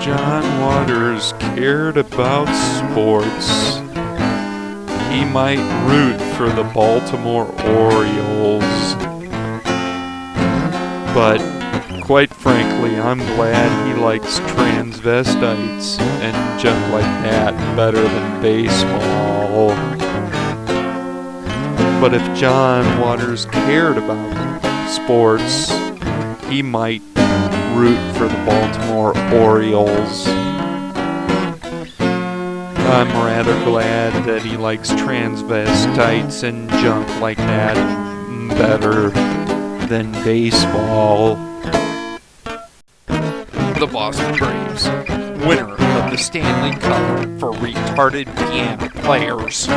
John Waters cared about sports, he might root for the Baltimore Orioles. But quite frankly, I'm glad he likes transvestites and junk like that better than baseball. But if John Waters cared about sports, he might root for the Baltimore Orioles. I'm rather glad that he likes transvestites and junk like that better than baseball. The Boston Braves, winner of the Stanley Cup for retarded piano players.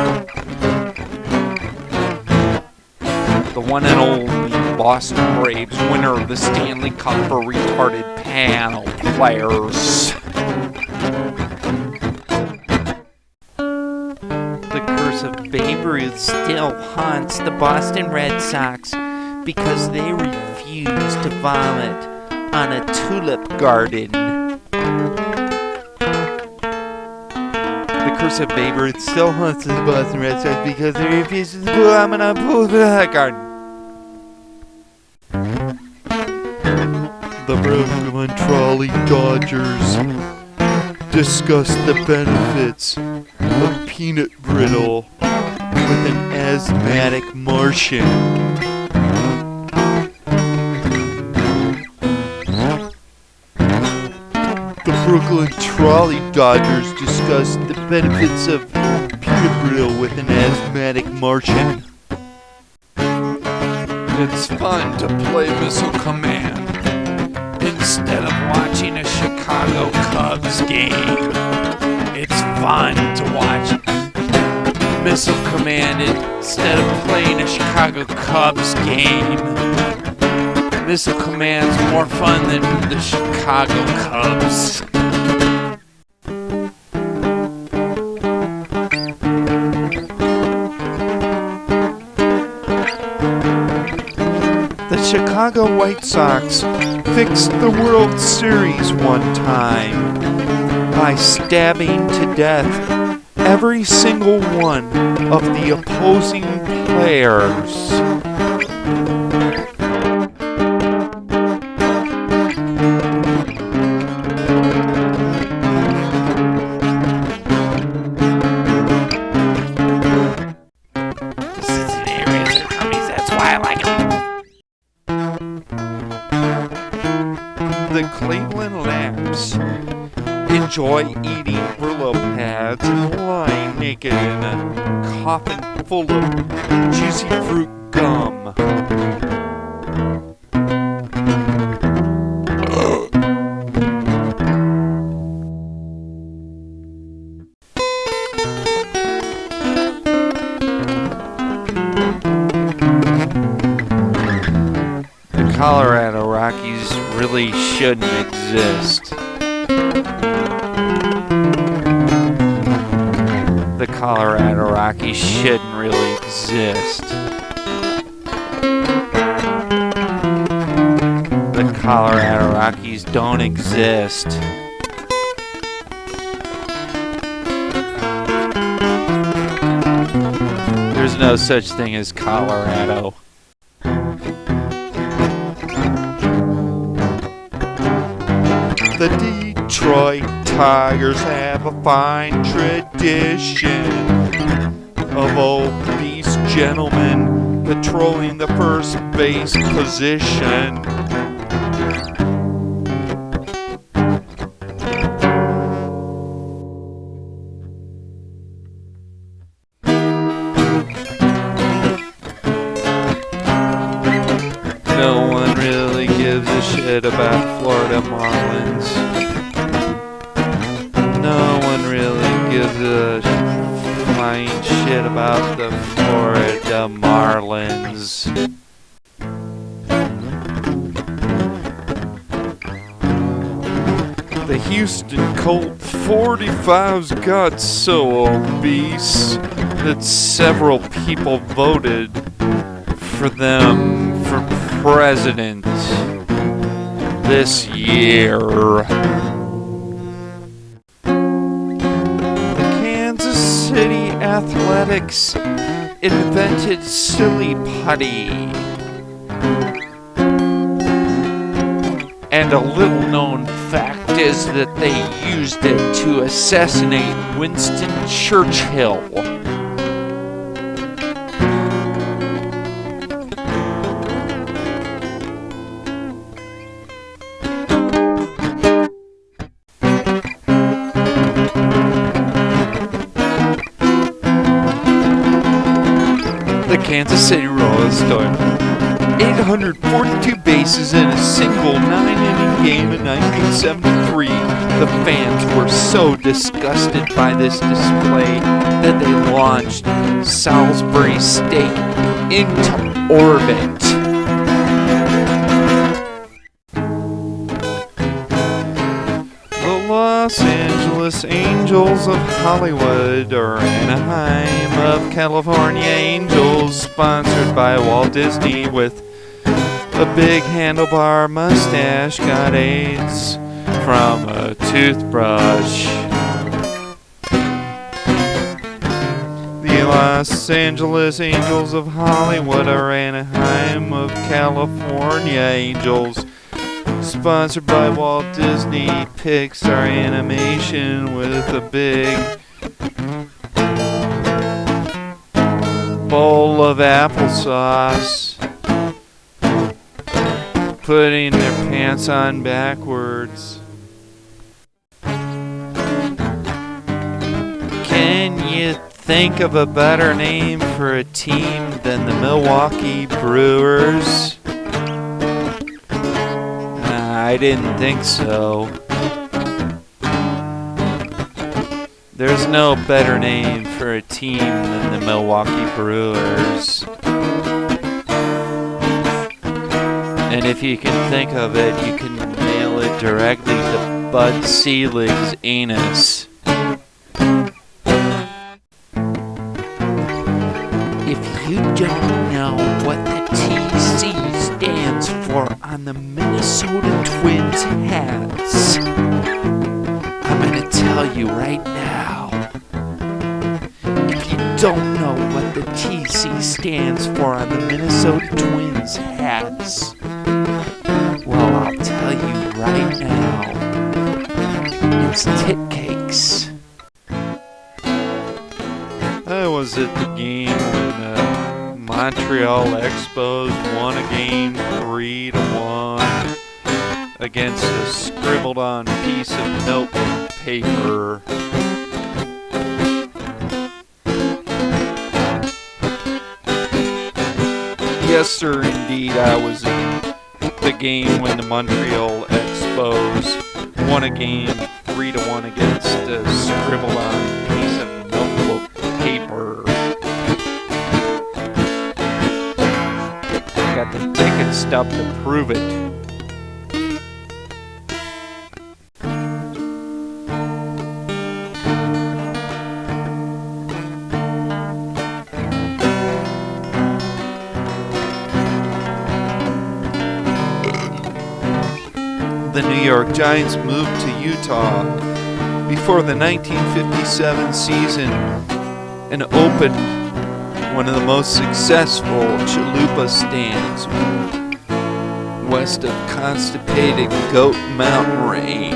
The one and only Boston Braves, winner of the Stanley Cup for retarded piano players. The curse of Babe Ruth still haunts the Boston Red Sox because they refuse to vomit on a tulip garden. The curse of Babe Ruth still haunts the Boston Red Sox because they refuse to vomit on a tulip garden. The Brooklyn Trolley Dodgers discuss the benefits of peanut brittle with an asthmatic Martian. The Brooklyn Trolley Dodgers discuss the benefits of peanut brittle with an asthmatic Martian. It's fun to play Missile Command instead of watching a Chicago Cubs game. It's fun to watch Missile Command instead of playing a Chicago Cubs game. Missile Command's more fun than the Chicago Cubs. The Chicago White Sox fixed the World Series one time by stabbing to death every single one of the opposing players. The Cincinnati Reds are commies, that's why I like them. The Cleveland Lambs enjoy eating Brillo pads and lying naked in a coffin full of juicy fruit gum. The Colorado Rockies really shouldn't exist. The Colorado Rockies shouldn't really exist. The Colorado Rockies don't exist. There's no such thing as Colorado. The Detroit Tigers have a fine tradition of obese gentlemen patrolling the first base position. No one really gives a shit about Florida Marlins. No one really gives a flying shit about the Florida Marlins. The Houston Colt 45's got so obese that several people voted for them for president this year. Athletics invented silly putty. And a little-known fact is that they used it to assassinate Winston Churchill. The Kansas City Royals stole 842 bases in a single 9-inning game in 1973. The fans were so disgusted by this display that they launched Salisbury Steak into orbit. The Los Angeles Angels of Hollywood, or Anaheim of California Angels, sponsored by Walt Disney with a big handlebar mustache, got AIDS from a toothbrush. The Los Angeles Angels of Hollywood, or Anaheim of California Angels, sponsored by Walt Disney Pixar Animation with a big bowl of applesauce, putting their pants on backwards. Can you think of a better name for a team than the Milwaukee Brewers? I didn't think so. There's no better name for a team than the Milwaukee Brewers. And if you can think of it, you can nail it directly to Bud Selig's anus. If you don't know what the TC stands for on the Minnesota Twins hats, I'm gonna tell you right now. If you don't know what the TC stands for on the Minnesota Twins hats, well, I'll tell you right now. It's tit cakes. I was at the game when the Montreal Expos won a game 3-1 against a scribbled-on piece of notebook paper. Yes, sir, indeed, I was at the game when the Montreal Expos won a game 3-1 against a scribbled-on piece of notebook paper. I got the ticket stub to prove it. The New York Giants moved to Utah before the 1957 season and opened one of the most successful chalupa stands west of constipated Goat Mountain Range.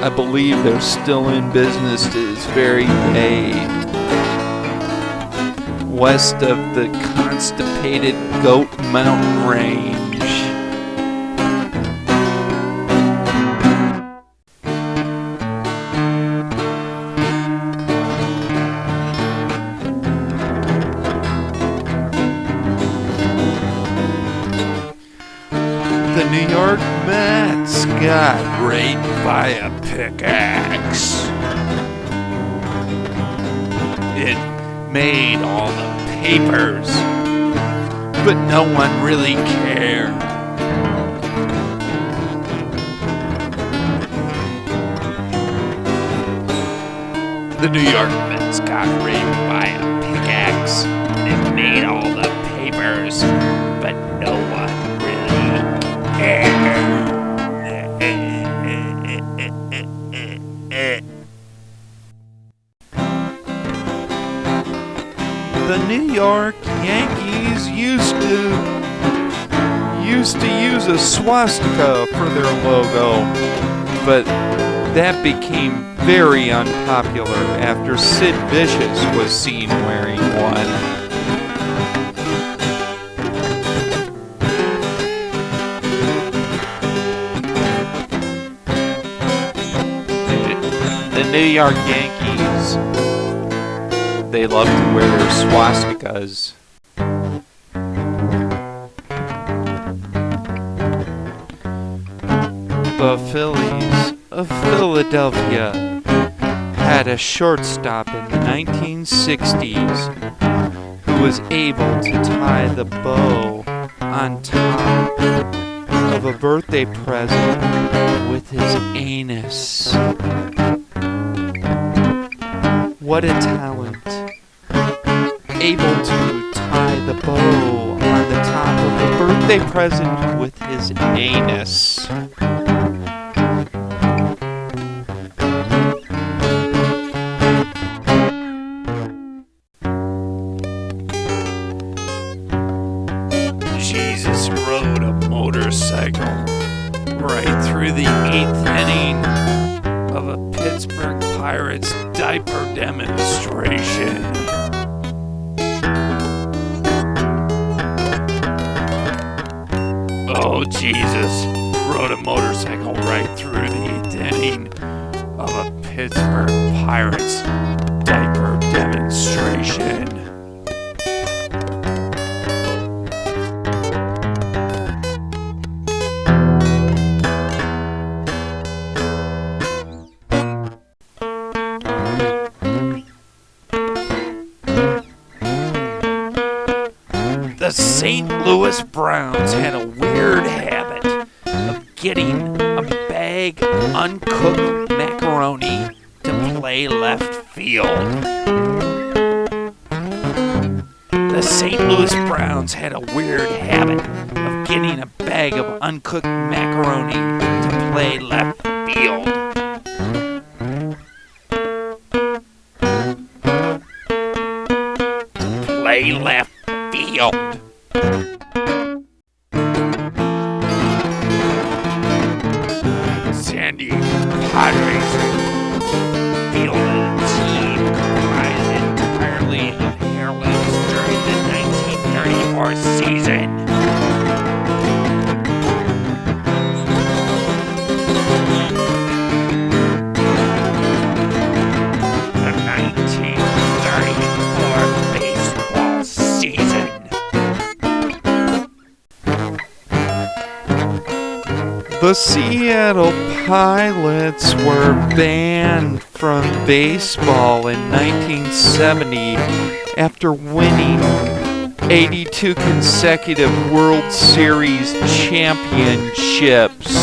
I believe they're still in business to this very day. West of the constipated Goat Mountain Range. The New York Mets got raped by a pickaxe. It made all the papers, but no one really cared. The New York Mets got raped by a pickaxe. It made all the papers, but no one really cared. York Yankees used to use a swastika for their logo, but that became very unpopular after Sid Vicious was seen wearing one. The New York Yankees, they love to wear their swastikas. The Phillies of Philadelphia had a shortstop in the 1960s who was able to tie the bow on top of a birthday present with his anus. What a talent. Able to tie the bow on the top of a birthday present with his anus. Jesus rode a motorcycle right through the 8th inning of a Pittsburgh Pirates diaper demonstration. Oh, Jesus rode a motorcycle right through the 8th inning of a Pittsburgh Pirates diaper demonstration. The St. Louis Browns had a weird habit of getting a bag of uncooked macaroni to play left field. The St. Louis Browns had a weird habit of getting a bag of uncooked macaroni to play left field. Play left field. San Diego Padres fielded a team comprised entirely of hairless during the 1934 season. The 1934 baseball season. The Seattle Pilots were banned from baseball in 1970 after winning 82 consecutive World Series championships.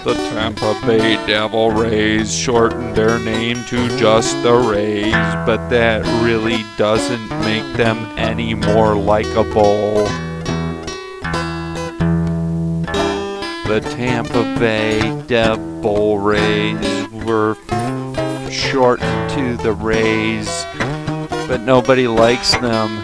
The Tampa Bay Devil Rays shortened their name to just the Rays, but that really doesn't make them any more likable. The Tampa Bay Devil Rays were shortened to the Rays, but nobody likes them.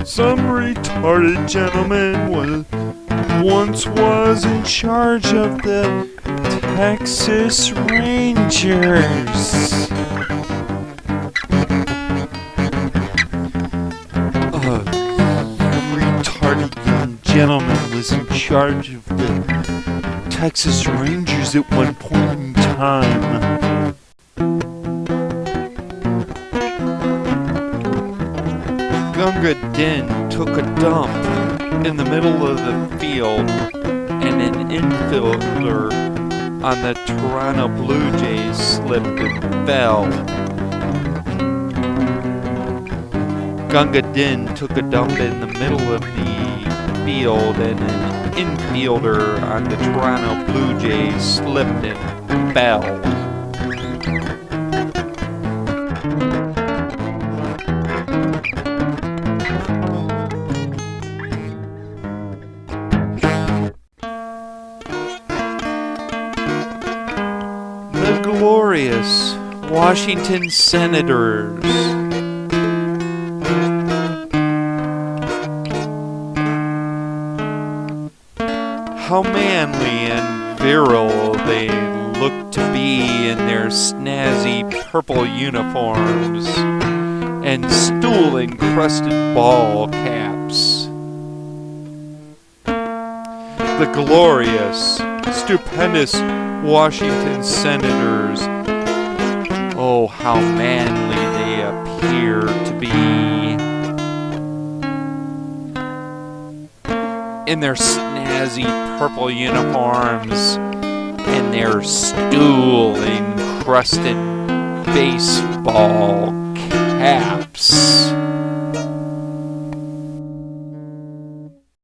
Some retarded gentleman once was in charge of the Texas Rangers. A retarded young gentleman was in charge of the Texas Rangers at one point in time. Gunga Din took a dump in the middle of the field, and an infielder on the Toronto Blue Jays slipped and fell. Gunga Din took a dump in the middle of the field, and an infielder on the Toronto Blue Jays slipped and fell. The glorious Washington Senators. How manly and virile they look to be in their snazzy purple uniforms and stool-encrusted ball caps. The glorious, stupendous Washington Senators. Oh, how manly they appear to be in their snazzy purple uniforms and their stool-encrusted baseball caps.